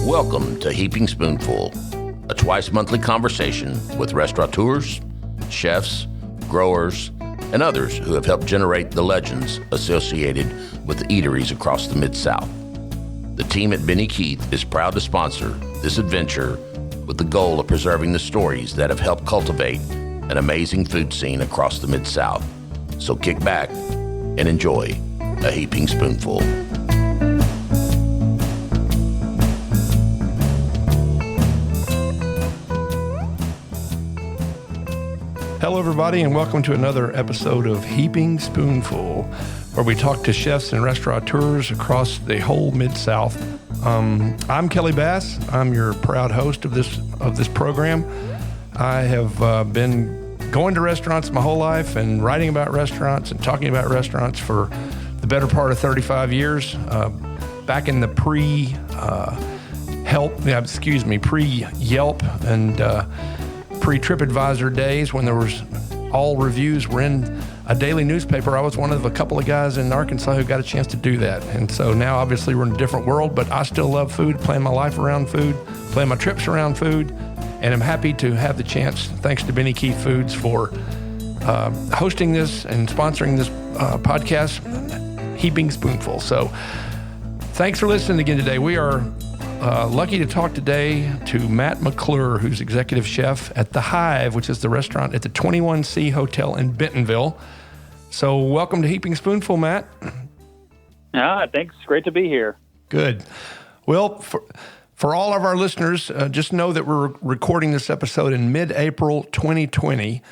Welcome to Heaping Spoonful, a twice-monthly conversation with restaurateurs, chefs, growers, and others who have helped generate the legends associated with eateries across the Mid-South. The team at Benny Keith is proud to sponsor this adventure with the goal of preserving the stories that have helped cultivate an amazing food scene across the Mid-South. So kick back and enjoy a Heaping Spoonful. Hello, everybody, and welcome to another episode of Heaping Spoonful, where we talk to chefs and restaurateurs across the whole Mid-South. I'm Kelly Bass. I'm your proud host of this program. I have been going to restaurants my whole life and writing about restaurants and talking about restaurants for the better part of 35 years. Back in the pre-Yelp and pre-TripAdvisor days, when there was all reviews were in a daily newspaper, I was one of a couple of guys in Arkansas who got a chance to do that. And so now obviously we're in a different world, but I still love food, plan my life around food, plan my trips around food, and I'm happy to have the chance, thanks to Benny Keith Foods, for hosting this and sponsoring this podcast, Heaping Spoonful. So thanks for listening again today. We are lucky to talk today to Matt McClure, who's executive chef at the Hive, which is the restaurant at the 21C Hotel in Bentonville. So welcome to Heaping Spoonful, Matt. Thanks. Great to be here. Good. Well, for all of our listeners, just know that we're recording this episode in mid-April 2020,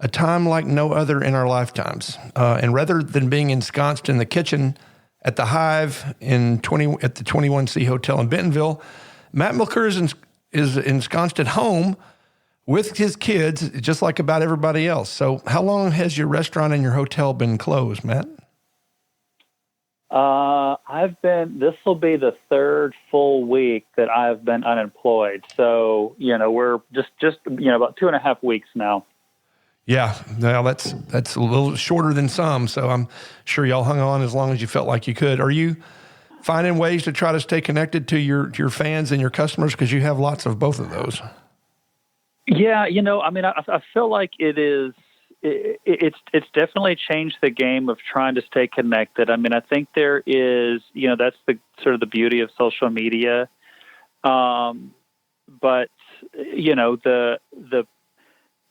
a time like no other in our lifetimes. And rather than being ensconced in the kitchen at the Hive at the 21C Hotel in Bentonville, Matt McClure is ensconced at home with his kids, just like about everybody else. So how long has your restaurant and your hotel been closed, Matt? This will be the third full week that I've been unemployed. So, we're just about 2.5 weeks now. Yeah, well, that's a little shorter than some, so I'm sure y'all hung on as long as you felt like you could. Are you finding ways to try to stay connected to your fans and your customers, because you have lots of both of those? Yeah, I feel like it's definitely changed the game of trying to stay connected. I think there is, that's the sort of the beauty of social media, but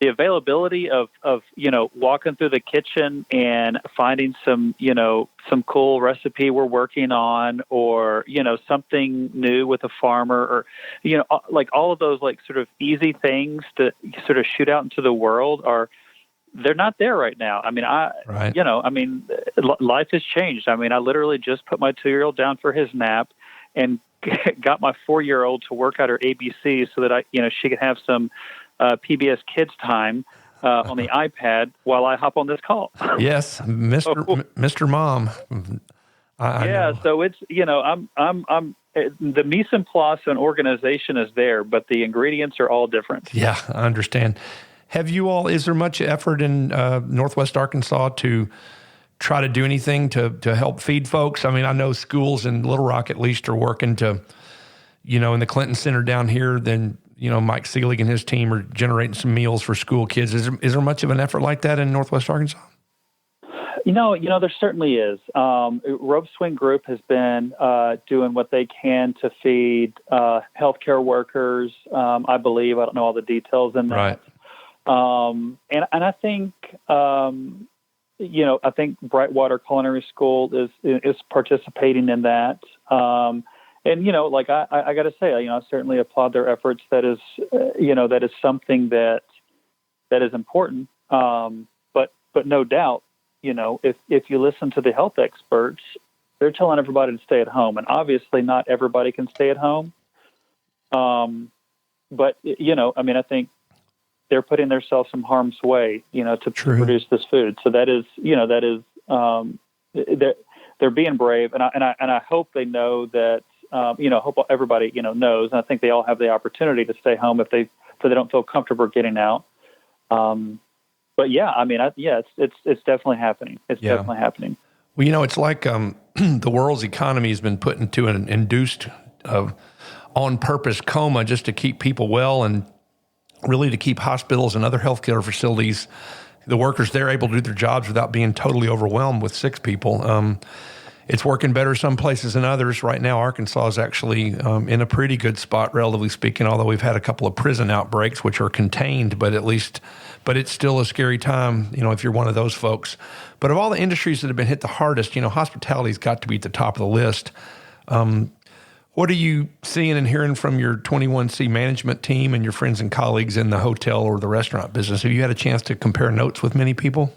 the availability of walking through the kitchen and finding some cool recipe we're working on, or, something new with a farmer, or, like all of those like sort of easy things to sort of shoot out into the world they're not there right now. Right. Life has changed. I literally just put my 2-year-old down for his nap and got my 4-year-old to work out her ABC so that she could have some PBS Kids time on the iPad while I hop on this call. Yes, Mr. Mom. I know. So it's I'm the mise en place and organization is there, but the ingredients are all different. Yeah, I understand. Is there much effort in Northwest Arkansas to try to do anything to help feed folks? I know schools in Little Rock at least are working to, in the Clinton Center down here, then Mike Seelig and his team are generating some meals for school kids. Is there much of an effort like that in Northwest Arkansas? There certainly is. Rope Swing Group has been doing what they can to feed healthcare workers. I believe, I don't know all the details in that. Right. And I think I think Brightwater Culinary School is participating in that. And, I got to say, I certainly applaud their efforts. That is something that is important. But no doubt, if you listen to the health experts, they're telling everybody to stay at home. And obviously not everybody can stay at home. But, I think they're putting themselves in harm's way, to produce this food. So they're being brave. And I hope they know that, hope everybody, knows. And I think they all have the opportunity to stay home if they don't feel comfortable getting out. But yeah, it's definitely happening. It's definitely happening. Well, it's like the world's economy has been put into an induced on-purpose coma just to keep people well and really to keep hospitals and other healthcare facilities, the workers there able to do their jobs without being totally overwhelmed with sick people. It's working better some places than others. Right now, Arkansas is actually in a pretty good spot, relatively speaking, although we've had a couple of prison outbreaks, which are contained, but it's still a scary time, if you're one of those folks. But of all the industries that have been hit the hardest, hospitality's got to be at the top of the list. What are you seeing and hearing from your 21C management team and your friends and colleagues in the hotel or the restaurant business? Have you had a chance to compare notes with many people?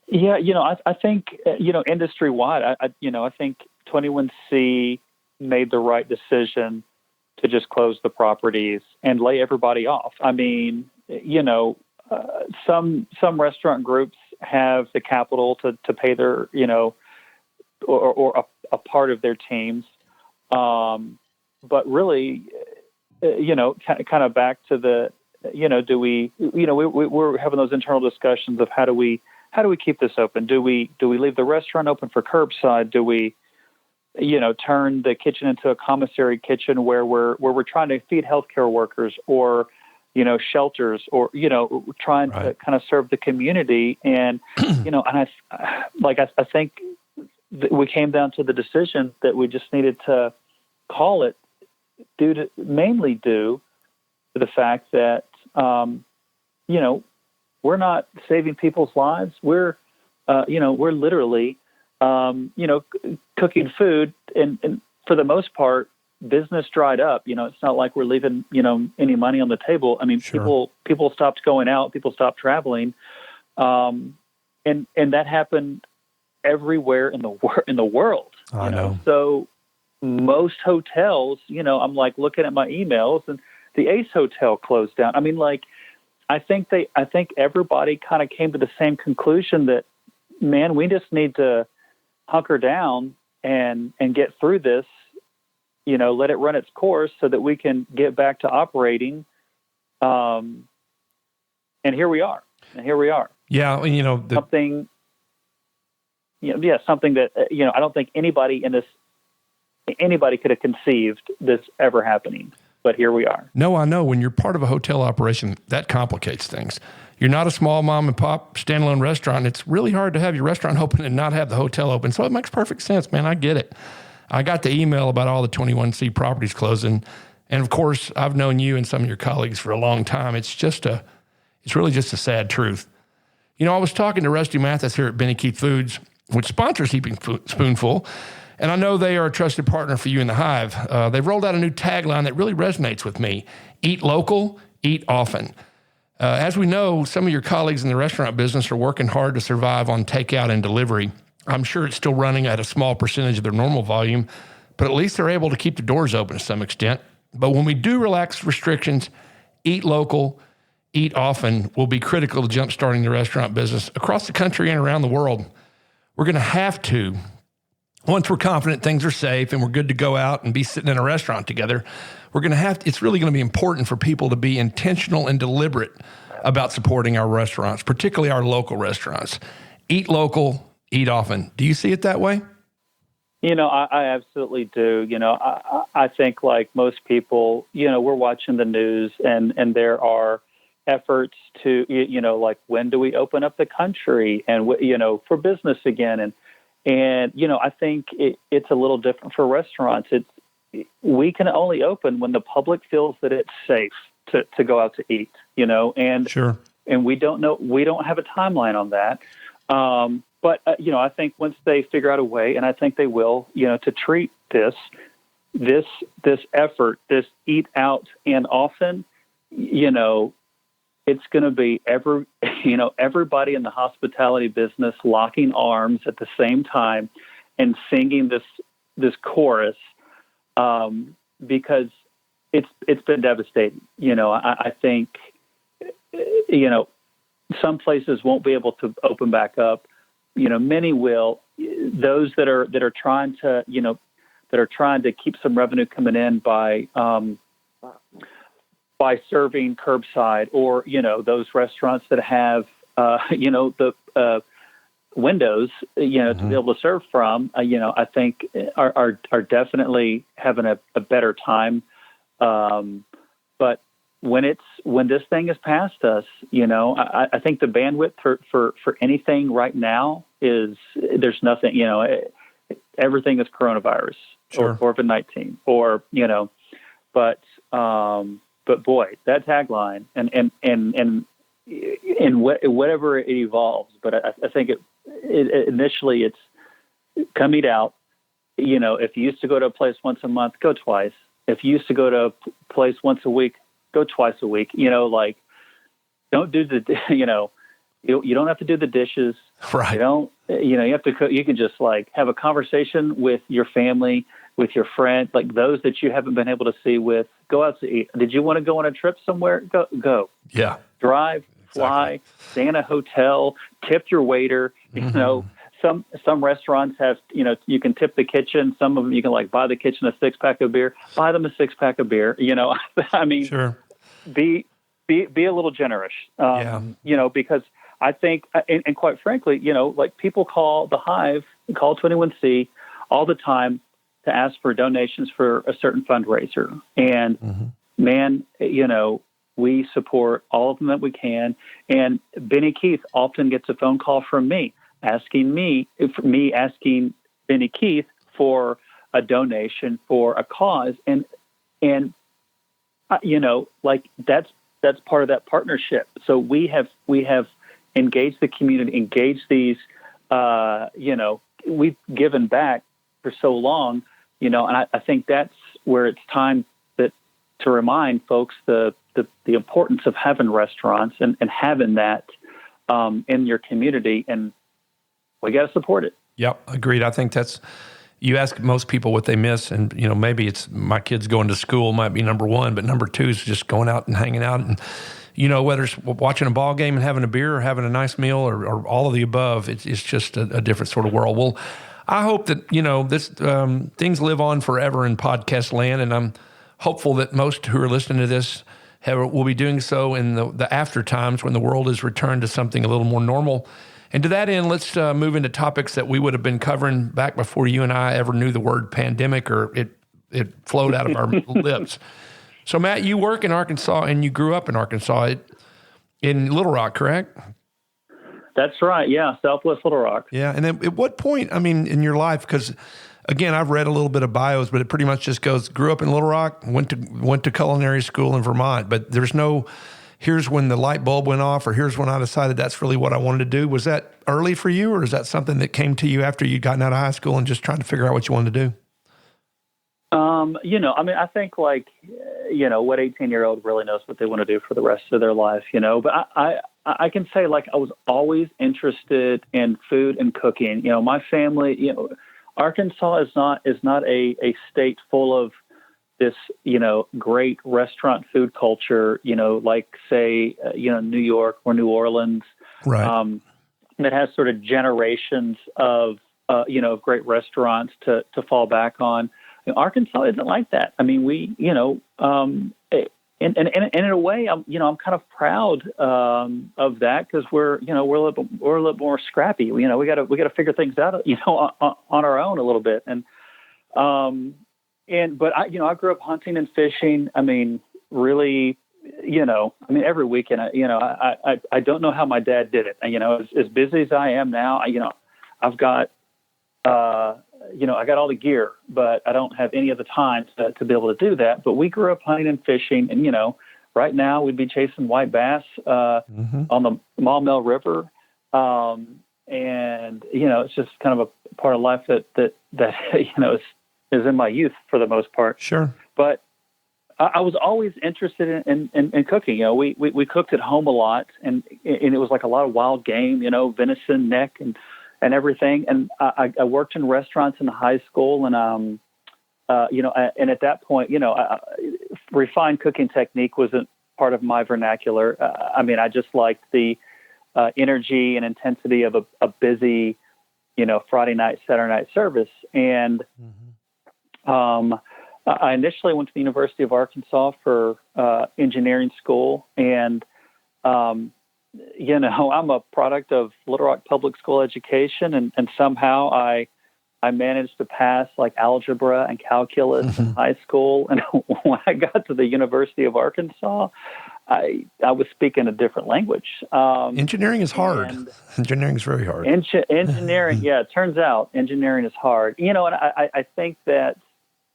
Yeah, I think, industry-wide, I think 21C made the right decision to just close the properties and lay everybody off. I mean, some restaurant groups have the capital to pay their, or a part of their teams. But really, kind of back to the, do we, we're having those internal discussions of how do we keep this open? Do we leave the restaurant open for curbside? Do we, turn the kitchen into a commissary kitchen where we're trying to feed healthcare workers or, shelters or, trying to kind of serve the community. And, and I think we came down to the decision that we just needed to call it mainly due to the fact that, we're not saving people's lives. We're literally, cooking food and for the most part, business dried up. It's not like we're leaving, any money on the table. I mean, Sure. people stopped going out, people stopped traveling. And that happened everywhere in the world. I know. So most hotels, I'm like looking at my emails and the Ace Hotel closed down. I mean, I think everybody kind of came to the same conclusion that, man, we just need to hunker down and get through this, let it run its course so that we can get back to operating. And here we are. Yeah. Something that, I don't think anybody could have conceived this ever happening. But here we are. No, I know. When you're part of a hotel operation, that complicates things. You're not a small mom and pop standalone restaurant. It's really hard to have your restaurant open and not have the hotel open. So it makes perfect sense, man. I get it. I got the email about all the 21C properties closing. And of course, I've known you and some of your colleagues for a long time. It's really just a sad truth. I was talking to Rusty Mathis here at Benny Keith Foods, which sponsors Heaping Spoonful. And I know they are a trusted partner for you in the Hive. They've rolled out a new tagline that really resonates with me. Eat local, eat often. As we know, some of your colleagues in the restaurant business are working hard to survive on takeout and delivery. I'm sure it's still running at a small percentage of their normal volume, but at least they're able to keep the doors open to some extent. But when we do relax restrictions, eat local, eat often will be critical to jumpstarting the restaurant business across the country and around the world. We're going to have to, once we're confident things are safe and we're good to go out and be sitting in a restaurant together, it's really going to be important for people to be intentional and deliberate about supporting our restaurants, particularly our local restaurants. Eat local, eat often. Do you see it that way? I absolutely do. I think like most people, we're watching the news and there are efforts to, like when do we open up the country and, for business again. And I think it's a little different for restaurants. We can only open when the public feels that it's safe to go out to eat, and sure. And we don't have a timeline on that. But I think once they figure out a way, and I think they will, to treat this effort, this eat out and often, it's going to be everybody in the hospitality business locking arms at the same time and singing this chorus, because it's been devastating. I think, some places won't be able to open back up. Many will. Those that are trying to keep some revenue coming in by serving curbside, or those restaurants that have windows, to be able to serve from, I think are definitely having a better time. But when this thing is past us, I think the bandwidth for anything right now there's nothing, everything is coronavirus or COVID-19 but boy, that tagline and whatever it evolves, but I think it initially it's come eat out. If you used to go to a place once a month, go twice. If you used to go to a place once a week, go twice a week. Don't do the, you don't have to do the dishes. Right. You don't, you have to cook. You can just have a conversation with your family, with your friend, those that you haven't been able to see with. Go out to eat. Did you want to go on a trip somewhere? Go. Yeah. Drive, fly, stay in a hotel, tip your waiter. Some restaurants have, you can tip the kitchen. Some of them you can buy the kitchen a 6-pack of beer. Buy them a 6-pack of beer. I mean, sure. Be a little generous. Because I think, and quite frankly, people call the Hive, call 21C all the time to ask for donations for a certain fundraiser. And man, we support all of them that we can. And Benny Keith often gets a phone call from me asking Benny Keith for a donation for a cause. And that's part of that partnership. So we have engaged the community, engaged these, we've given back for so long, and I think that's where it's time to remind folks the importance of having restaurants and having that in your community, and we got to support it. Yep, agreed. I think you ask most people what they miss, and maybe it's my kids going to school might be number one, but number two is just going out and hanging out, and whether it's watching a ball game and having a beer or having a nice meal or all of the above, it's just a different sort of world. Well, I hope that this things live on forever in podcast land, and I'm hopeful that most who are listening to this will be doing so in the after times when the world is returned to something a little more normal. And to that end, let's move into topics that we would have been covering back before you and I ever knew the word pandemic or it flowed out of our lips. So, Matt, you work in Arkansas and you grew up in Arkansas in Little Rock, correct? That's right. Yeah, Southwest Little Rock. Yeah. And then at what point, in your life, because, again, I've read a little bit of bios, but it pretty much just goes, grew up in Little Rock, went to culinary school in Vermont, but there's no... here's when the light bulb went off, or here's when I decided that's really what I wanted to do. Was that early for you, or is that something that came to you after you'd gotten out of high school and just trying to figure out what you wanted to do? I think what 18-year-old really knows what they want to do for the rest of their life, but I can say I was always interested in food and cooking. My family, Arkansas is not a state full of this, great restaurant food culture, say, New York or New Orleans, right. That has sort of generations of, great restaurants to fall back on. Arkansas isn't like that. I mean, we, and in a way, I'm kind of proud of that because we're a little more scrappy. We got to figure things out, on our own a little bit. But I grew up hunting and fishing. I mean, really, every weekend, I don't know how my dad did it. As busy as I am now, I've got, I got all the gear, but I don't have any of the time to be able to do that. But we grew up hunting and fishing, and right now we'd be chasing white bass on the Maumelle River, and it's just kind of a part of life that is in my youth for the most part. Sure, but I was always interested in cooking. We cooked at home a lot, and it was like a lot of wild game, venison, neck, and everything. And I worked in restaurants in high school, and and at that point, refined cooking technique wasn't part of my vernacular. I just liked the energy and intensity of a busy, Friday night, Saturday night service. And I initially went to the University of Arkansas for engineering school, and I'm a product of Little Rock Public School education, and somehow I managed to pass like algebra and calculus in high school. And when I got to the University of Arkansas, I was speaking a different language. Engineering is hard. Engineering is very hard. Engineering, yeah, it turns out engineering is hard. And I think that,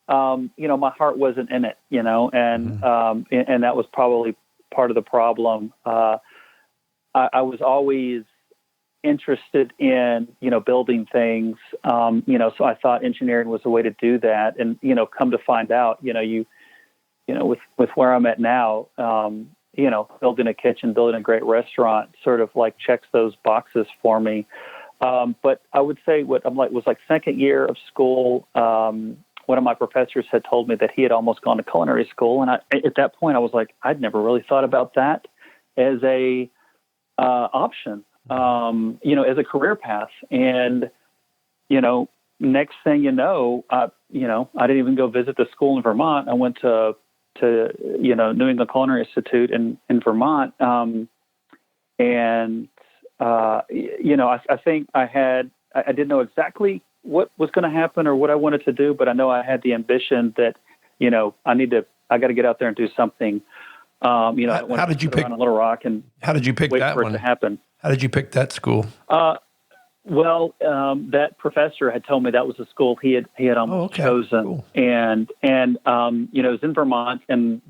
my heart wasn't in it, and that was probably part of the problem. I was always interested in, building things, so I thought engineering was a way to do that. And, come to find out, with where I'm at now, building a kitchen, building a great restaurant sort of like checks those boxes for me. But I would say what was like second year of school. One of my professors had told me that he had almost gone to culinary school. And at that point I was like, I'd never really thought about that as a option, as a career path. And, next thing I didn't even go visit the school in Vermont. I went to New England Culinary Institute in Vermont. I think I didn't know exactly what was going to happen or what I wanted to do, but I know I had the ambition that, I got to get out there and do something. How did you pick on Little Rock and how did you pick wait that for one? it to happen? How did you pick that school? That professor had told me that was the school he had almost chosen. Cool. And it was in Vermont, and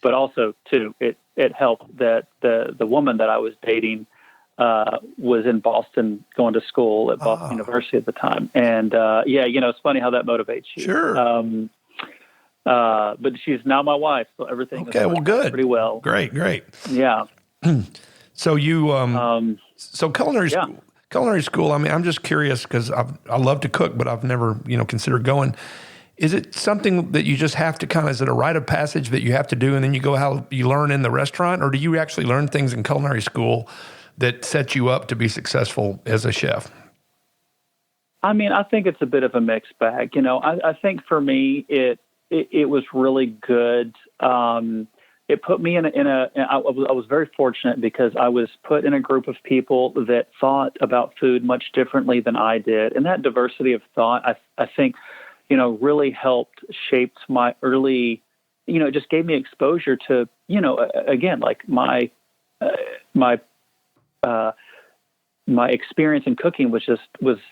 but also too, it helped that the woman that I was dating was in Boston going to school at Boston University at the time. And it's funny how that motivates you. Sure. But she's now my wife, so everything is good. Pretty well. Great. Yeah. So you culinary school. Culinary school. I mean, I'm just curious because I love to cook, but I've never considered going. Is it something that you just have to is it a rite of passage that you have to do, and then you go how you learn in the restaurant, or do you actually learn things in culinary school that set you up to be successful as a chef? I mean, I think it's a bit of a mixed bag. I think for me, it was really good. It put me I was very fortunate because I was put in a group of people that thought about food much differently than I did. And that diversity of thought, I think, really helped shape my early, it just gave me exposure to, again, like my experience in cooking was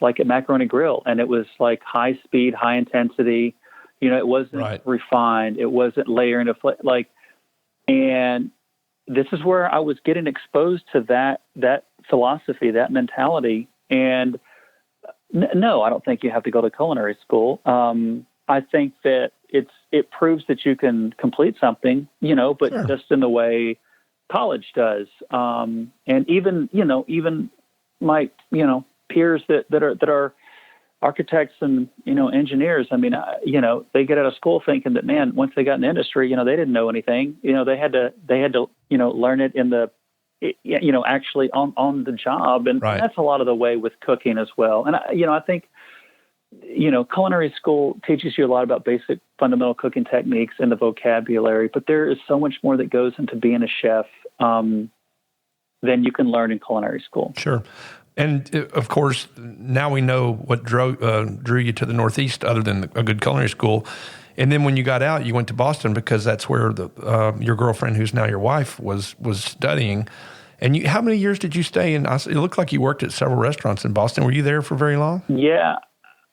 like a macaroni grill, and it was like high speed, high intensity. It wasn't refined. It wasn't layering of and this is where I was getting exposed to that philosophy, that mentality. And no, I don't think you have to go to culinary school. I think that it proves that you can complete something, but Sure. just in the way college does. And even my, peers that are architects and, engineers, I mean, they get out of school thinking that, man, once they got in the industry, they didn't know anything. They had to, learn it in the, actually on the job. And that's a lot of the way with cooking as well. And, I think, culinary school teaches you a lot about basic fundamental cooking techniques and the vocabulary, but there is so much more that goes into being a chef than you can learn in culinary school. Sure. And of course, now we know what drew you to the Northeast, other than a good culinary school. And then when you got out, you went to Boston because that's where your girlfriend, who's now your wife, was studying. And how many years did you stay in? It looked like you worked at several restaurants in Boston. Were you there for very long? Yeah,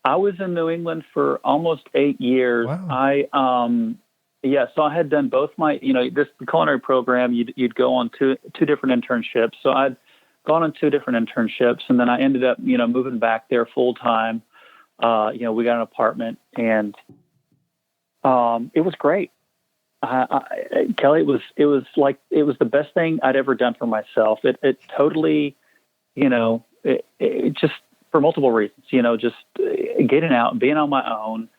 I was in New England for almost 8 years. Wow. So I had done both my, the culinary program. You'd go on two different internships. So I'd gone on 2 different internships, and then I ended up, moving back there full time. We got an apartment, and it was great. Kelly, it was the best thing I'd ever done for myself. It totally, it just for multiple reasons, just getting out and being on my own,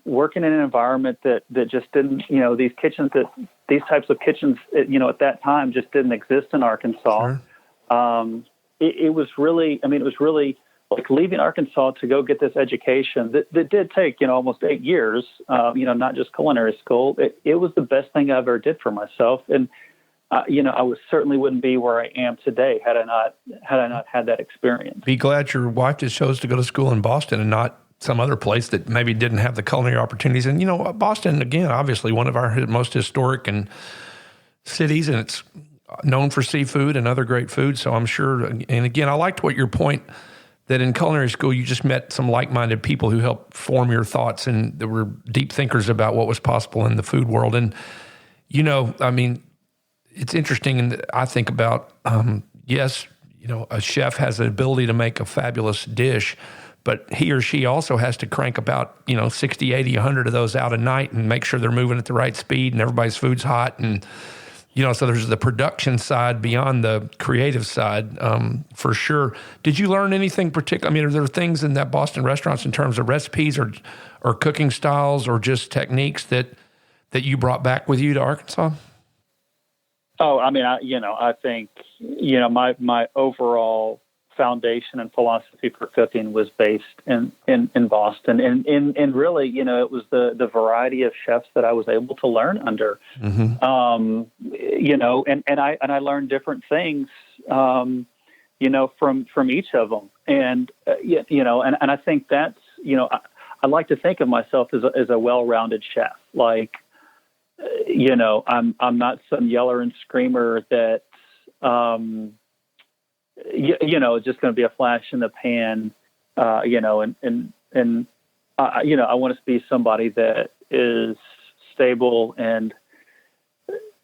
working in an environment that just didn't, these types of kitchens, at that time just didn't exist in Arkansas. Sure. It was really like leaving Arkansas to go get this education that did take, almost 8 years, not just culinary school. It was the best thing I ever did for myself. And I certainly wouldn't be where I am today had I not had that experience. Be glad your wife just chose to go to school in Boston and not some other place that maybe didn't have the culinary opportunities. And, Boston, again, obviously one of our most historic cities, and it's known for seafood and other great food. So I'm sure, and again, I liked what your point that in culinary school, you just met some like-minded people who helped form your thoughts, and there were deep thinkers about what was possible in the food world. And, it's interesting, and I think about, yes, a chef has the ability to make a fabulous dish, but he or she also has to crank about, 60, 80, 100 of those out a night and make sure they're moving at the right speed and everybody's food's hot. And, so there's the production side beyond the creative side, for sure. Did you learn anything particular? Are there things in that Boston restaurants in terms of recipes or cooking styles or just techniques that you brought back with you to Arkansas? Oh, I think, my overall foundation and philosophy for cooking was based in Boston, and really, it was the variety of chefs that I was able to learn under. Mm-hmm. And I learned different things, from each of them, and I think that's, I like to think of myself as a well-rounded chef, like. I'm not some yeller and screamer that, just going to be a flash in the pan, I want to be somebody that is stable and,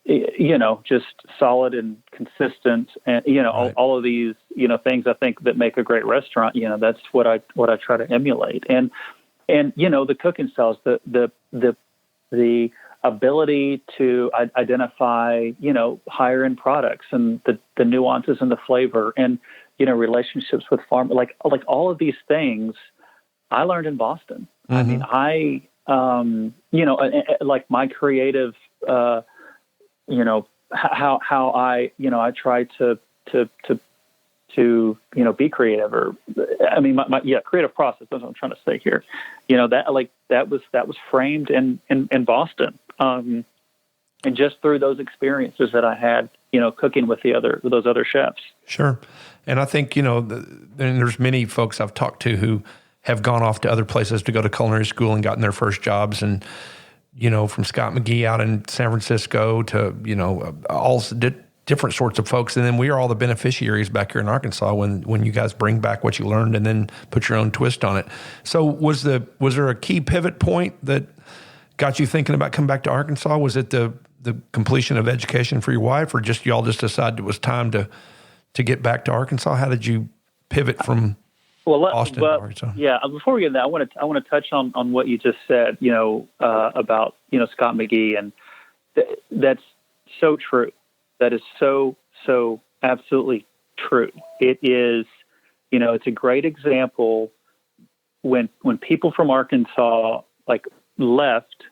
just solid and consistent, and Right. all of these things I think that make a great restaurant. That's what I try to emulate, and the cooking styles, the ability to identify, higher end products and the nuances and the flavor and, relationships with farmers, like all of these things I learned in Boston. Mm-hmm. Like my creative, how I try to be creative, or, creative process. That's what I'm trying to say here. That was framed in Boston. And just through those experiences that I had, cooking with those other chefs. Sure. And I think, and there's many folks I've talked to who have gone off to other places to go to culinary school and gotten their first jobs. And, from Scott McGee out in San Francisco to, all different sorts of folks. And then we are all the beneficiaries back here in Arkansas when you guys bring back what you learned and then put your own twist on it. So was there a key pivot point that got you thinking about coming back to Arkansas? Was it the completion of education for your wife, or just y'all just decided it was time to get back to Arkansas? How did you pivot from Boston to Arkansas? Yeah, before we get to that, I want to touch on what you just said, about, Scott McGee, and that's so true. That is so absolutely true. It is, it's a great example when people from Arkansas left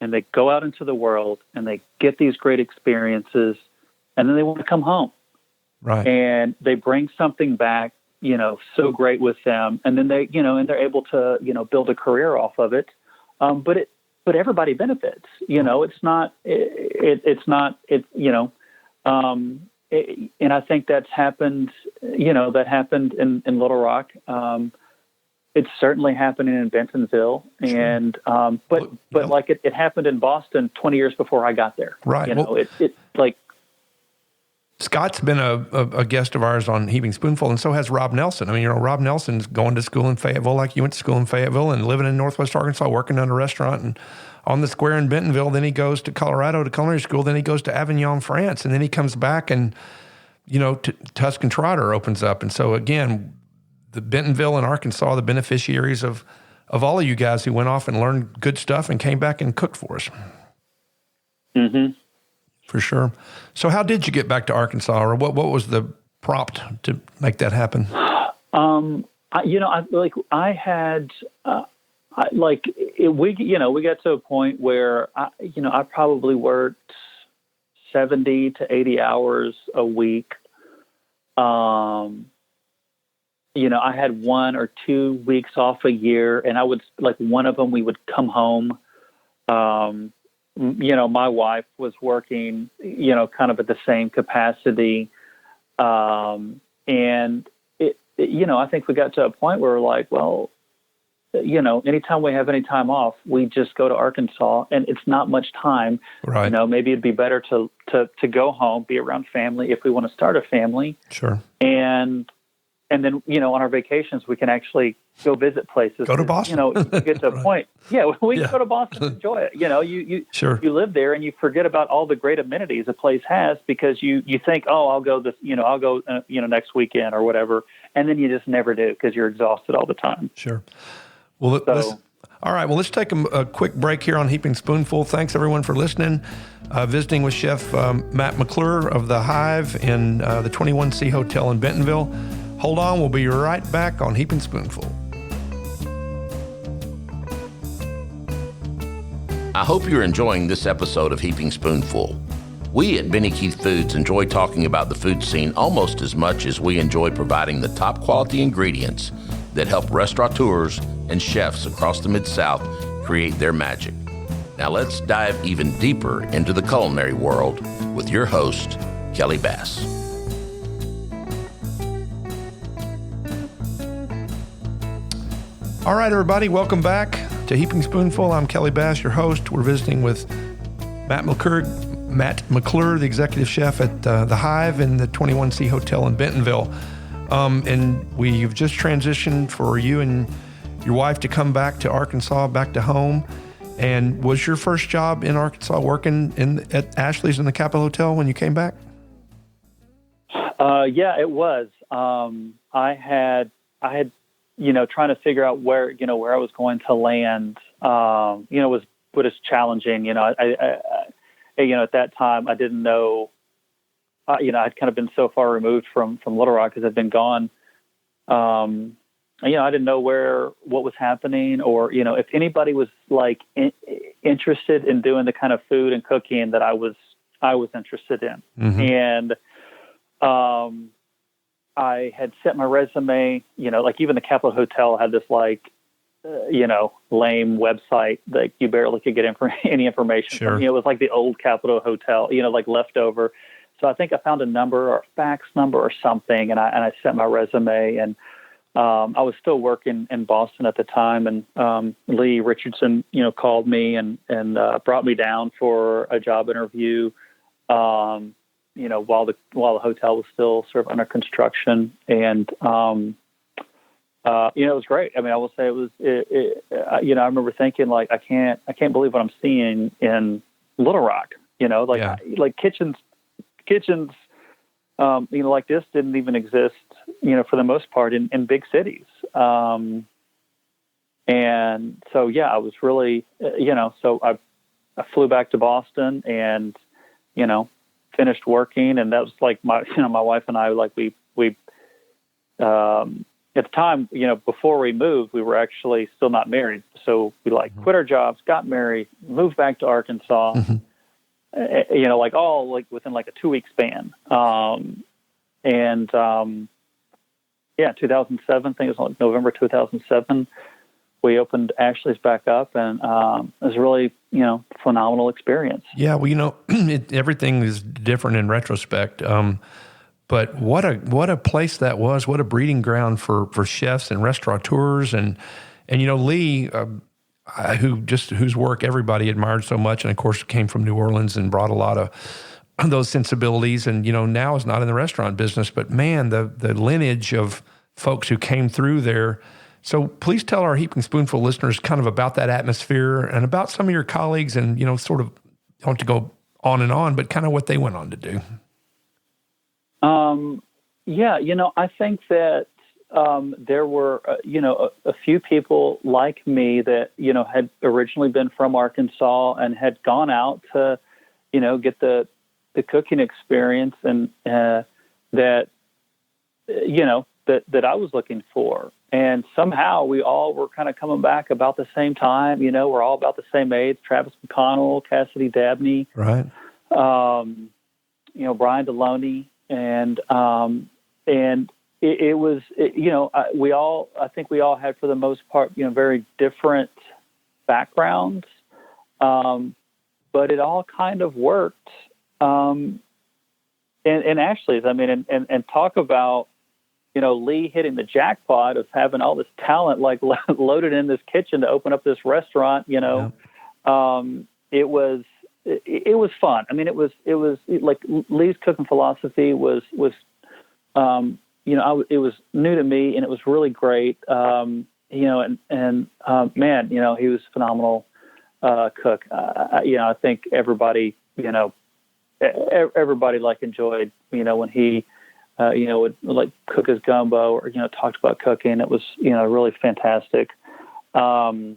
and they go out into the world and they get these great experiences and then they want to come home. Right. And they bring something back, so great with them. And then they, and they're able to, build a career off of it. But everybody benefits, it's not, and I think that's happened, that happened in Little Rock. It's certainly happening in Bentonville, and but it happened in Boston 20 years before I got there. Right. Scott's been a guest of ours on Heaping Spoonful, and so has Rob Nelson. Rob Nelson's going to school in Fayetteville, like you went to school in Fayetteville, and living in Northwest Arkansas, working at a restaurant and on the square in Bentonville. Then he goes to Colorado to culinary school. Then he goes to Avignon, France, and then he comes back and Tuscan Trotter opens up. And so again, the Bentonville and Arkansas, the beneficiaries of all of you guys who went off and learned good stuff and came back and cooked for us. Mm-hmm. For sure. So how did you get back to Arkansas, or what was the prompt to make that happen? We got to a point where I probably worked 70 to 80 hours a week. I had 1 or 2 weeks off a year, and I would one of them we would come home. my wife was working, kind of at the same capacity. And I think we got to a point where we're like, well, anytime we have any time off, we just go to Arkansas, and it's not much time. Right. Maybe it'd be better to go home, be around family if we want to start a family. Sure. And then, on our vacations, we can actually go visit places. Go to Boston. You get to a point. Yeah, we can Yeah. go to Boston and enjoy it. Sure. You live there and you forget about all the great amenities a place has because you think, oh, I'll go next weekend or whatever. And then you just never do because you're exhausted all the time. Sure. Well, all right. Well, let's take a quick break here on Heaping Spoonful. Thanks, everyone, for listening. Visiting with Chef Matt McClure of the Hive in the 21C Hotel in Bentonville. Hold on. We'll be right back on Heaping Spoonful. I hope you're enjoying this episode of Heaping Spoonful. We at Benny Keith Foods enjoy talking about the food scene almost as much as we enjoy providing the top quality ingredients that help restaurateurs and chefs across the Mid-South create their magic. Now let's dive even deeper into the culinary world with your host, Kelly Bass. All right, everybody, welcome back to Heaping Spoonful. I'm Kelly Bass, your host. We're visiting with Matt McClure, the executive chef at the Hive in the 21C Hotel in Bentonville. And we've just transitioned for you and your wife to come back to Arkansas, back to home. And was your first job in Arkansas working at Ashley's in the Capitol Hotel when you came back? Yeah, it was. I had trying to figure out where I was going to land, was challenging. At that time I didn't know, I'd kind of been so far removed from Little Rock because I'd been gone. I didn't know what was happening or, if anybody was like interested in doing the kind of food and cooking that I was interested in. Mm-hmm. And, I had sent my resume, like even the Capitol Hotel had this lame website that you barely could get any information Sure. from. It was like the old Capitol Hotel, like leftover. So I think I found a number or a fax number or something, and I sent my resume. And I was still working in Boston at the time, and Lee Richardson, called me and brought me down for a job interview. While the hotel was still sort of under construction, and it was great. I mean, I will say it was. I remember thinking like, I can't believe what I'm seeing in Little Rock. Like kitchens, like this didn't even exist. For the most part in big cities. And so I was really, so I flew back to Boston and finished working, and that was like my wife and I, like we at the time, before we moved, we were actually still not married. So we quit our jobs, got married, moved back to Arkansas, all within a 2-week span. 2007, I think it was like November 2007, we opened Ashley's back up, and it was really, phenomenal experience. Yeah, well, everything is different in retrospect. But what a place that was! What a breeding ground for chefs and restaurateurs, and Lee, whose work everybody admired so much, and of course came from New Orleans and brought a lot of those sensibilities, and now is not in the restaurant business, but man, the lineage of folks who came through there. So please tell our Heaping Spoonful listeners kind of about that atmosphere and about some of your colleagues, and sort of, don't want to go on and on, but kind of what they went on to do. I think that there were a few people like me that had originally been from Arkansas and had gone out to get the cooking experience, and that I was looking for. And somehow we all were kind of coming back about the same time. We're all about the same age: Travis McConnell, Cassidy Dabney, right? Brian Deloney, and it was I think we all had, for the most part, very different backgrounds. but it all kind of worked. And Ashley's, I mean, and talk about, Lee hitting the jackpot of having all this talent like loaded in this kitchen to open up this restaurant. Yeah. It was fun. I mean, it was like Lee's cooking philosophy was it was new to me, and it was really great. Man, he was a phenomenal cook. I think everybody like enjoyed, when he, would like cook his gumbo or, talked about cooking. It was, really fantastic. But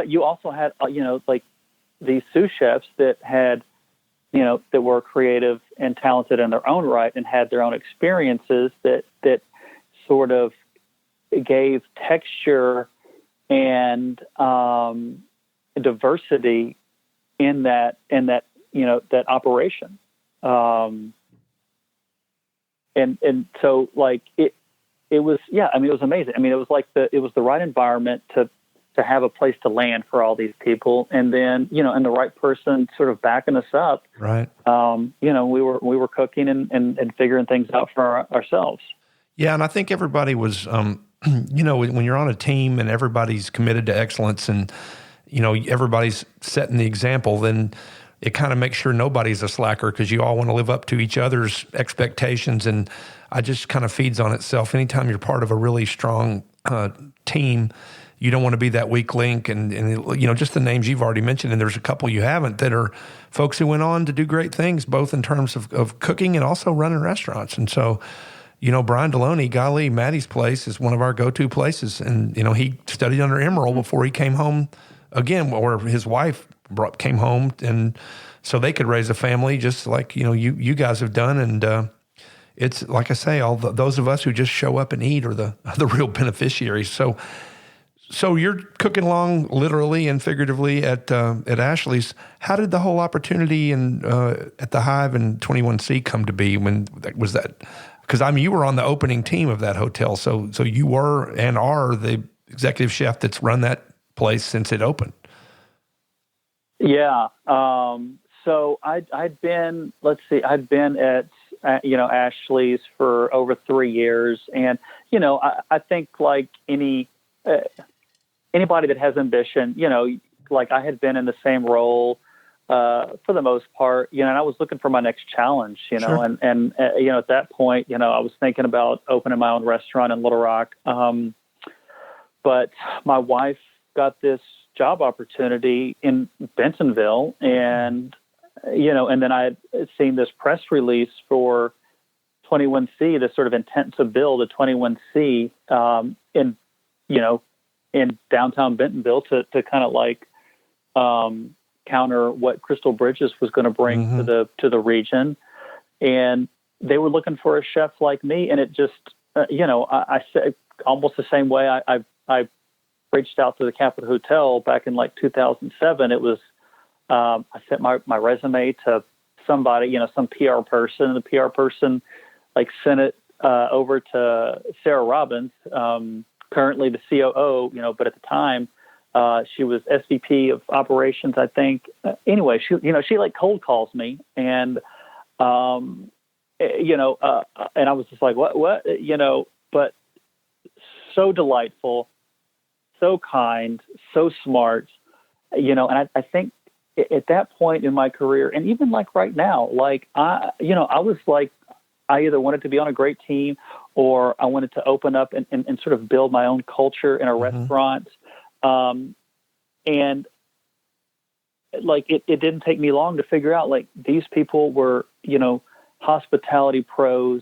you also had, like these sous chefs that had, that were creative and talented in their own right and had their own experiences that sort of gave texture and diversity in that that operation. And so like it was, I mean, it was amazing. I mean, it was like it was the right environment to have a place to land for all these people. And then, and the right person sort of backing us up. Right. We were cooking and figuring things out for ourselves. Yeah. And I think everybody was, when you're on a team and everybody's committed to excellence and, everybody's setting the example, then it kind of makes sure nobody's a slacker because you all want to live up to each other's expectations. And it just kind of feeds on itself. Anytime you're part of a really strong team, you don't want to be that weak link. And just the names you've already mentioned, and there's a couple you haven't, that are folks who went on to do great things, both in terms of cooking and also running restaurants. And so, Brian Deloney, golly, Maddie's place is one of our go-to places. And, he studied under Emerald before he came home again, or his wife came home, and so they could raise a family just like, you guys have done. And it's like I say, those of us who just show up and eat are the real beneficiaries. So you're cooking along literally and figuratively at Ashley's. How did the whole opportunity at the Hive and 21C come to be? When was that? Because you were on the opening team of that hotel, so you were and are the executive chef that's run that place since it opened. Yeah. So I'd been at Ashley's for over 3 years, and I think like anybody that has ambition, like I had been in the same role for the most part, and I was looking for my next challenge, Sure. and at that point, I was thinking about opening my own restaurant in Little Rock. But my wife got this job opportunity in Bentonville, and then I had seen this press release for 21C, this sort of intent to build a 21C in downtown Bentonville to kind of like counter what Crystal Bridges was going to bring to the region. And they were looking for a chef like me, and it just I said almost the same way I reached out to the Capitol Hotel back in like 2007. It was, I sent my resume to somebody, some PR person, and the PR person like sent it over to Sarah Robbins, currently the COO, but at the time she was SVP of operations, I think. Anyway, she like cold calls me, and and I was just like, what, but so delightful, so kind, so smart, and I think at that point in my career, and even like right now, like I was like, I either wanted to be on a great team or I wanted to open up and sort of build my own culture in a restaurant. And like, it didn't take me long to figure out, like, these people were, hospitality pros,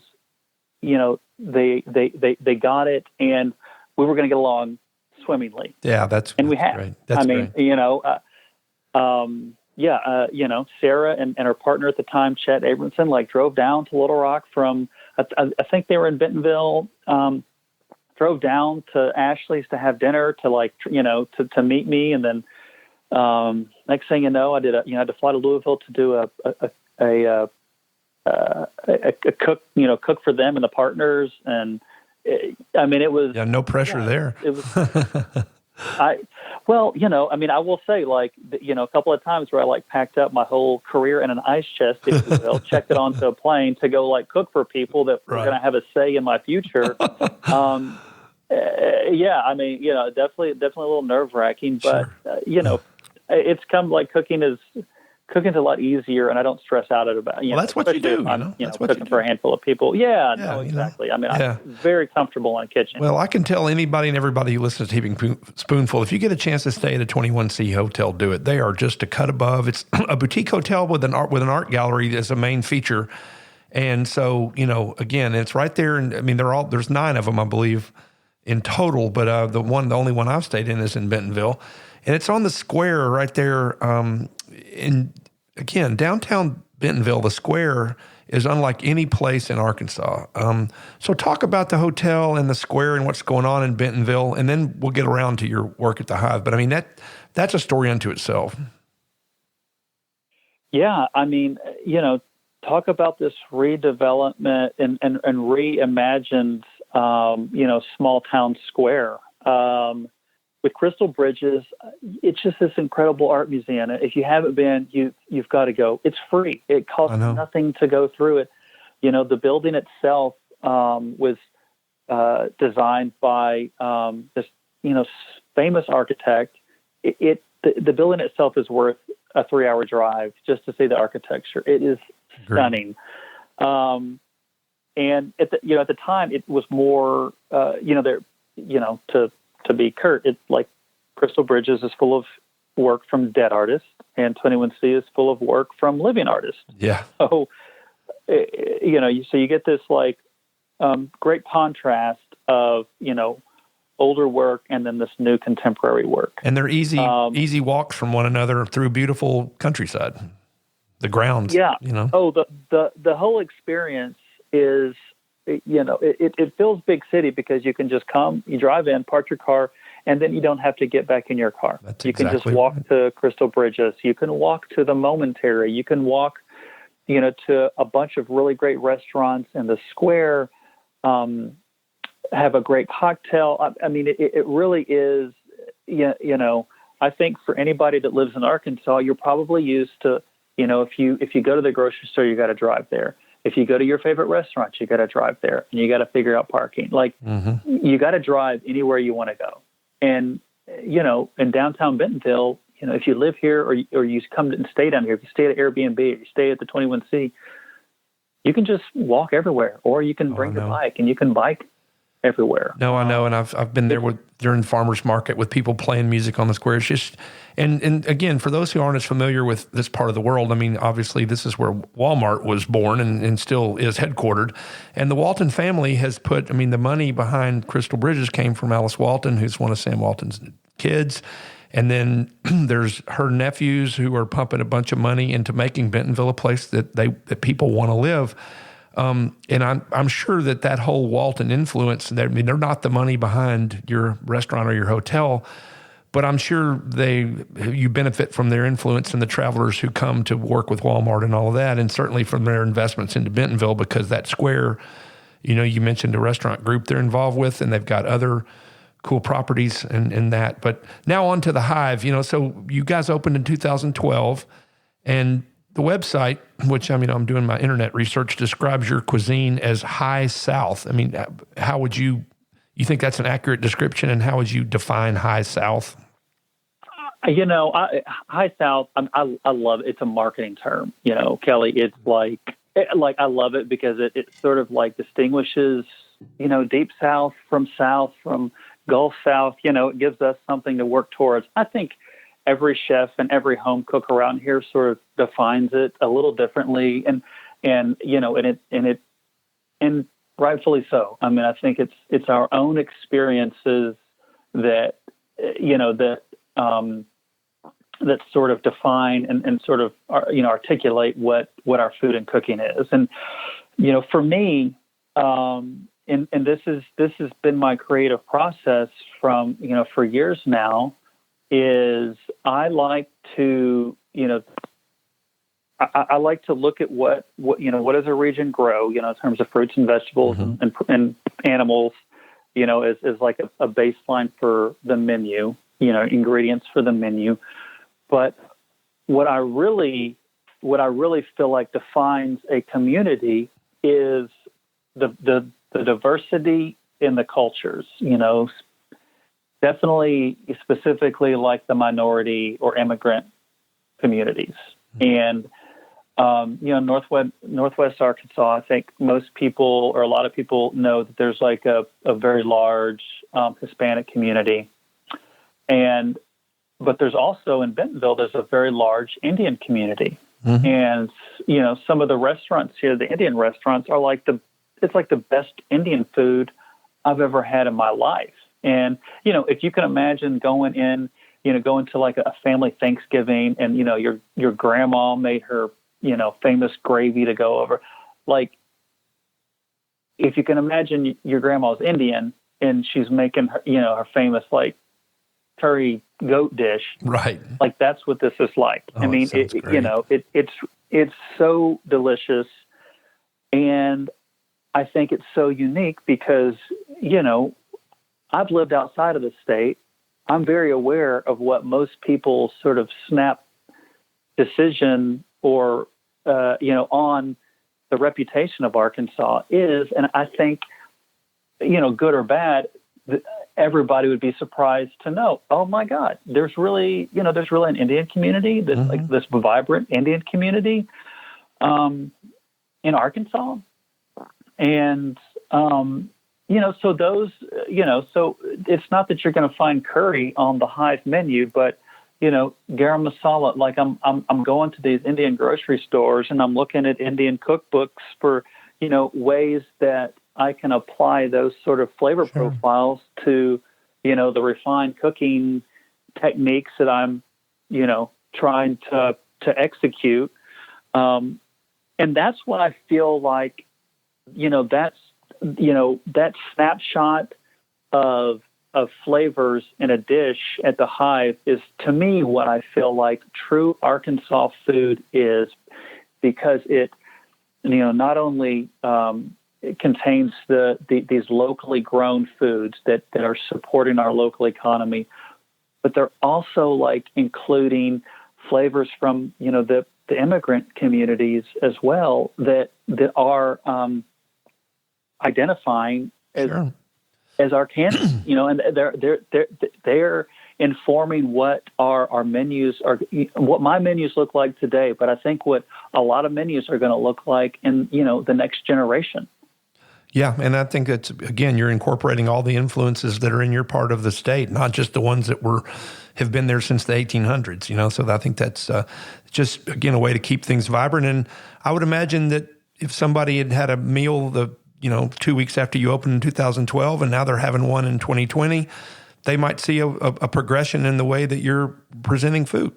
they got it, and we were going to get along swimmingly. Yeah, and we had. Great. That's great. Sarah and her partner at the time, Chet Abramson, like drove down to Little Rock from, I think they were in Bentonville, drove down to Ashley's to have dinner, to like, to meet me. And then, next thing you know, I had to fly to Louisville to do a cook for them and the partners. And it was, no pressure there. It was, Well, I mean, I will say, like, a couple of times where I like packed up my whole career in an ice chest, if you will, checked it onto a plane to go like cook for people that were going to have a say in my future. Yeah, I mean, definitely a little nerve wracking, but it's come like cooking's a lot easier, and I don't stress out about. Well, that's what you do. I'm, That's what cooking for a handful of people. Yeah, no, exactly. I mean, Yeah. I'm very comfortable in a kitchen. Well, I can tell anybody and everybody who listens to Heaping Spoonful, if you get a chance to stay at a 21C hotel, do it. They are just a cut above. It's a boutique hotel with an art gallery as a main feature. And so, again, it's right there. And I mean, there's 9 of them, I believe, in total. But the only one I've stayed in is in Bentonville. And it's on the square right there. Again, downtown Bentonville, the square is unlike any place in Arkansas. So talk about the hotel and the square and what's going on in Bentonville, and then we'll get around to your work at the Hive. But I mean, that's a story unto itself. Yeah, I mean, talk about this redevelopment and reimagined, small town square. With Crystal Bridges, it's just this incredible art museum. If you haven't been, you've got to go. It's free. It costs nothing to go through it. The building itself was designed by this famous architect. The building itself is worth a 3-hour drive just to see the architecture. It is stunning. And at the time, it was more to be curt, it's like Crystal Bridges is full of work from dead artists, and 21C is full of work from living artists. Yeah. So, so you get this like great contrast of older work and then this new contemporary work. And they're easy walks from one another through beautiful countryside. The grounds. Yeah. Oh, the whole experience is. It feels big city because you can just come, you drive in, park your car, and then you don't have to get back in your car. You can just walk to Crystal Bridges. You can walk to the Momentary. You can walk, to a bunch of really great restaurants in the square, have a great cocktail. I mean, it really is, I think for anybody that lives in Arkansas, you're probably used to, if you go to the grocery store, you got to drive there. If you go to your favorite restaurant, you got to drive there, and you got to figure out parking. Like, you got to drive anywhere you want to go. And, in downtown Bentonville, if you live here or you come and stay down here, if you stay at Airbnb or you stay at the 21C, you can just walk everywhere, or you can bring your bike, and you can bike everywhere. No, I know, and I've been there during farmers market with people playing music on the square. It's just, and again, for those who aren't as familiar with this part of the world, I mean, obviously this is where Walmart was born and still is headquartered. And the Walton family has put, the money behind Crystal Bridges came from Alice Walton, who's one of Sam Walton's kids. And then there's her nephews who are pumping a bunch of money into making Bentonville a place that people want to live. And I'm sure that whole Walton influence, they're not the money behind your restaurant or your hotel, but I'm sure you benefit from their influence and the travelers who come to work with Walmart and all of that, and certainly from their investments into Bentonville, because that square, you mentioned a restaurant group they're involved with, and they've got other cool properties and that. But now on to the Hive, so you guys opened in 2012, and the website, which, I'm doing my internet research, describes your cuisine as High South. I mean, how would you think that's an accurate description, and how would you define High South? High South, I love it. It's a marketing term, Kelly. It's like I love it because it sort of like distinguishes, Deep South, from Gulf South. It gives us something to work towards. I think every chef and every home cook around here sort of defines it a little differently, and rightfully so. I mean, I think it's our own experiences that that sort of define and sort of articulate what our food and cooking is. And for me, and this has been my creative process from for years now, is I like to I like to look at what does a region grow, in terms of fruits and vegetables and animals, as like a baseline for the menu. ingredients for the menu. But what I really feel like defines a community is the diversity in the cultures, definitely specifically like the minority or immigrant communities. And, Northwest Arkansas, I think most people or a lot of people know that there's like a very large Hispanic community. But there's also in Bentonville, there's a very large Indian community. Mm-hmm. And, some of the restaurants here, the Indian restaurants are it's like the best Indian food I've ever had in my life. And, if you can imagine going to like a family Thanksgiving and, your grandma made her, famous gravy to go over. Like, if you can imagine your grandma's Indian and she's making her, her famous like curry goat dish. Right. Like that's what this is like. Oh, I mean, it's so delicious. And I think it's so unique because, I've lived outside of the state. I'm very aware of what most people's sort of snap decision or, on the reputation of Arkansas is. And I think, good or bad, everybody would be surprised to know, oh my God, there's really an Indian community, that's like this vibrant Indian community, in Arkansas. And, so those, so it's not that you're going to find curry on the Hive menu, but, garam masala, like I'm going to these Indian grocery stores and I'm looking at Indian cookbooks for, ways that I can apply those sort of flavor profiles to, the refined cooking techniques that I'm, trying to execute. And that's what I feel like, that snapshot of flavors in a dish at the Hive is, to me, what I feel like true Arkansas food is, because it, not only it contains these locally grown foods that are supporting our local economy, but they're also like including flavors from the immigrant communities as well that are identifying as Arkansans, and they're informing what our menus are, what my menus look like today. But I think what a lot of menus are going to look like in the next generation. Yeah, and I think that's, again, you're incorporating all the influences that are in your part of the state, not just the ones that have been there since the 1800s, so I think that's just, again, a way to keep things vibrant. And I would imagine that if somebody had a meal 2 weeks after you opened in 2012 and now they're having one in 2020, they might see a progression in the way that you're presenting food.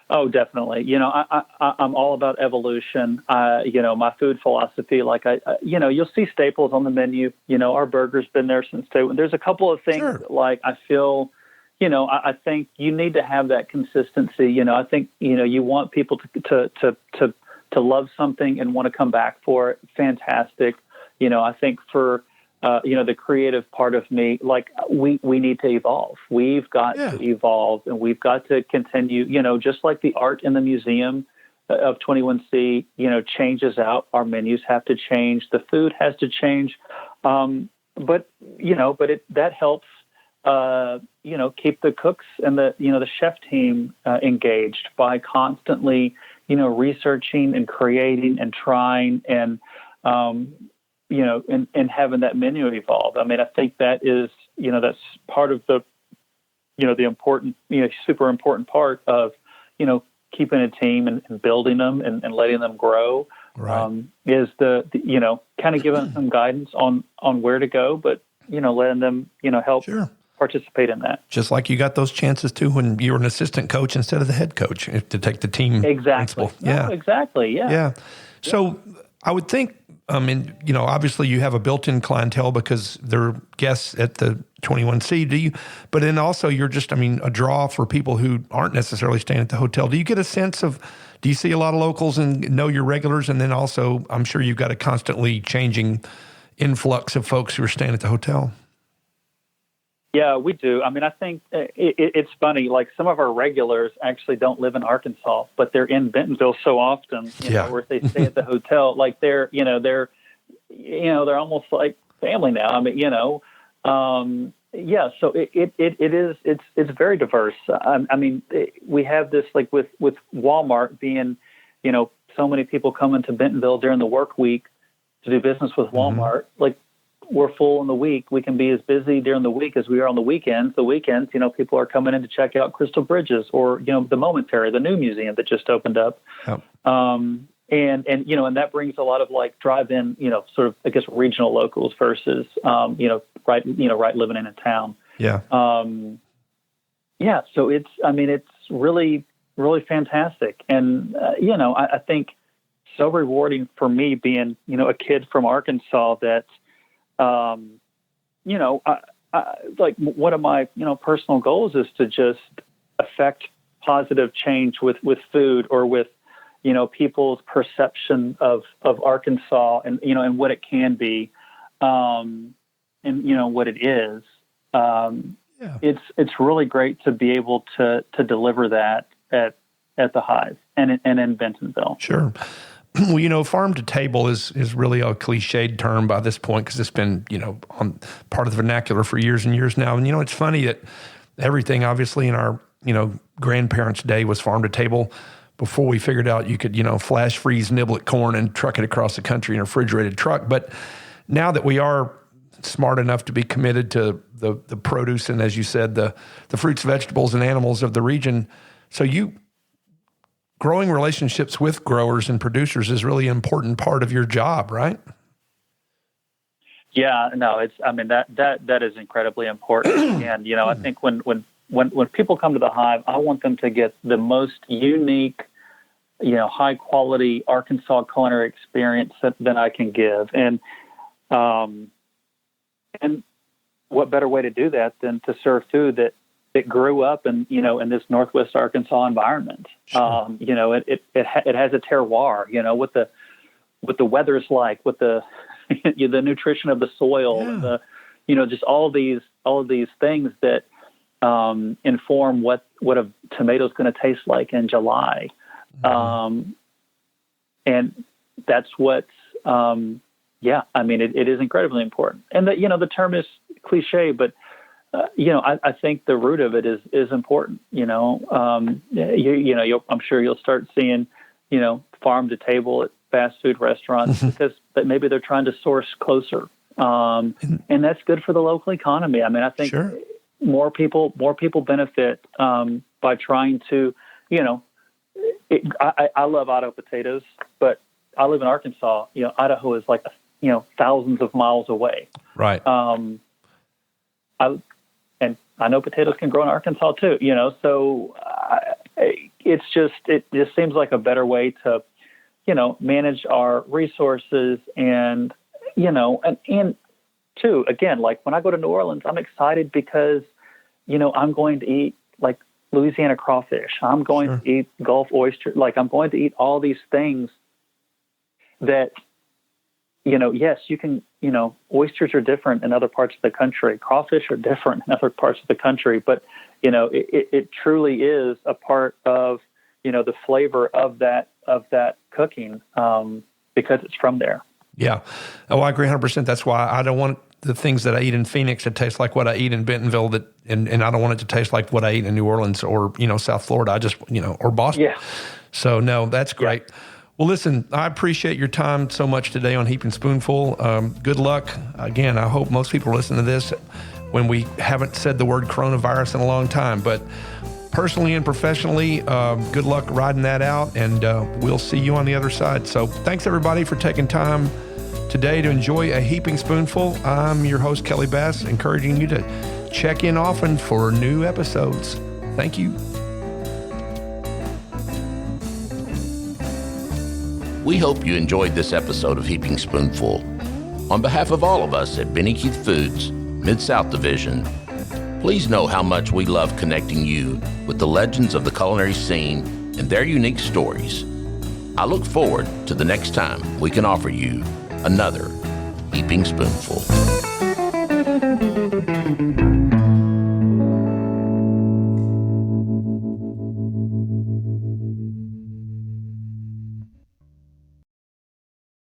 Oh, definitely. I'm all about evolution. My food philosophy, like you'll see staples on the menu. Our burger's been there since day one. There's a couple of things like I feel, I think you need to have that consistency. I think, you want people to love something and want to come back for it. Fantastic. I think for, the creative part of me, like we need to evolve. We've got to evolve, and we've got to continue, just like the art in the museum of 21C, changes out. Our menus have to change. The food has to change. But that helps, keep the cooks and the chef team engaged by constantly, researching and creating and trying and, and having that menu evolve. I mean, I think that is, that's part of the, the important, super important part of, keeping a team and building them and letting them grow. Right. Is the kind of giving them some guidance on where to go, but, letting them, help participate in that. Just like you got those chances too when you were an assistant coach instead of the head coach to take the team. Exactly. Yeah. No, exactly. Yeah. Yeah. So I would think, obviously you have a built-in clientele because they're guests at the 21C. But then also you're just, a draw for people who aren't necessarily staying at the hotel. Do you get a sense of, do you see a lot of locals and know your regulars? And then also, I'm sure you've got a constantly changing influx of folks who are staying at the hotel. Yeah, we do. I mean, I think it's funny. Like some of our regulars actually don't live in Arkansas, but they're in Bentonville so often, or if they stay at the hotel, like they're almost like family now. I mean, so it's very diverse. I mean, we have this like with Walmart being, so many people coming to Bentonville during the work week to do business with Walmart. Like we're full in the week. We can be as busy during the week as we are on the weekends. The weekends, people are coming in to check out Crystal Bridges or, the Momentary, the new museum that just opened up. Yep. And that brings a lot of like drive-in, sort of, I guess, regional locals versus, right living in a town. Yeah. So it's really, really fantastic. And, I think so rewarding for me being, a kid from Arkansas that, I like one of my, personal goals is to just affect positive change with food or with, people's perception of Arkansas and, and what it can be, and, what it is. It's really great to be able to deliver that at the Hive and in Bentonville. Sure. Well, farm to table is really a cliched term by this point because it's been, on part of the vernacular for years and years now. And, it's funny that everything obviously in our, grandparents' day was farm to table before we figured out you could, flash freeze niblet corn and truck it across the country in a refrigerated truck. But now that we are smart enough to be committed to the produce and, as you said, the fruits, vegetables, and animals of the region, so growing relationships with growers and producers is really an important part of your job, right? Yeah, no, that is incredibly important. And, I think when people come to the Hive, I want them to get the most unique, high quality Arkansas culinary experience that I can give. And what better way to do that than to serve food that grew up in in this Northwest Arkansas environment. Sure. It has a terroir. What the weather's like, what the the nutrition of the soil, and the just all of these things that inform what a tomato's going to taste like in July. And that's what's it is incredibly important. And the term is cliche, but I think the root of it is important. I'm sure you'll start seeing, farm to table at fast food restaurants because maybe they're trying to source closer, and that's good for the local economy. I mean, I think more people benefit by trying to, I love Idaho potatoes, but I live in Arkansas. Idaho is like thousands of miles away. Right. I know potatoes can grow in Arkansas too, so it just seems like a better way to, manage our resources and too, again, like when I go to New Orleans, I'm excited because, I'm going to eat like Louisiana crawfish. I'm going to eat Gulf oyster. Like I'm going to eat all these things that, yes, you can, oysters are different in other parts of the country. Crawfish are different in other parts of the country, but, it truly is a part of, the flavor of that cooking, because it's from there. Yeah. Oh, I agree 100%. That's why I don't want the things that I eat in Phoenix to taste like what I eat in Bentonville and I don't want it to taste like what I eat in New Orleans or, South Florida. I just, or Boston. Yeah. So no, that's great. Yeah. Well, listen, I appreciate your time so much today on Heaping Spoonful. Good luck. Again, I hope most people listen to this when we haven't said the word coronavirus in a long time. But personally and professionally, good luck riding that out, and we'll see you on the other side. So thanks, everybody, for taking time today to enjoy a Heaping Spoonful. I'm your host, Kelly Bass, encouraging you to check in often for new episodes. Thank you. We hope you enjoyed this episode of Heaping Spoonful. On behalf of all of us at Benny Keith Foods, Mid-South Division, please know how much we love connecting you with the legends of the culinary scene and their unique stories. I look forward to the next time we can offer you another Heaping Spoonful.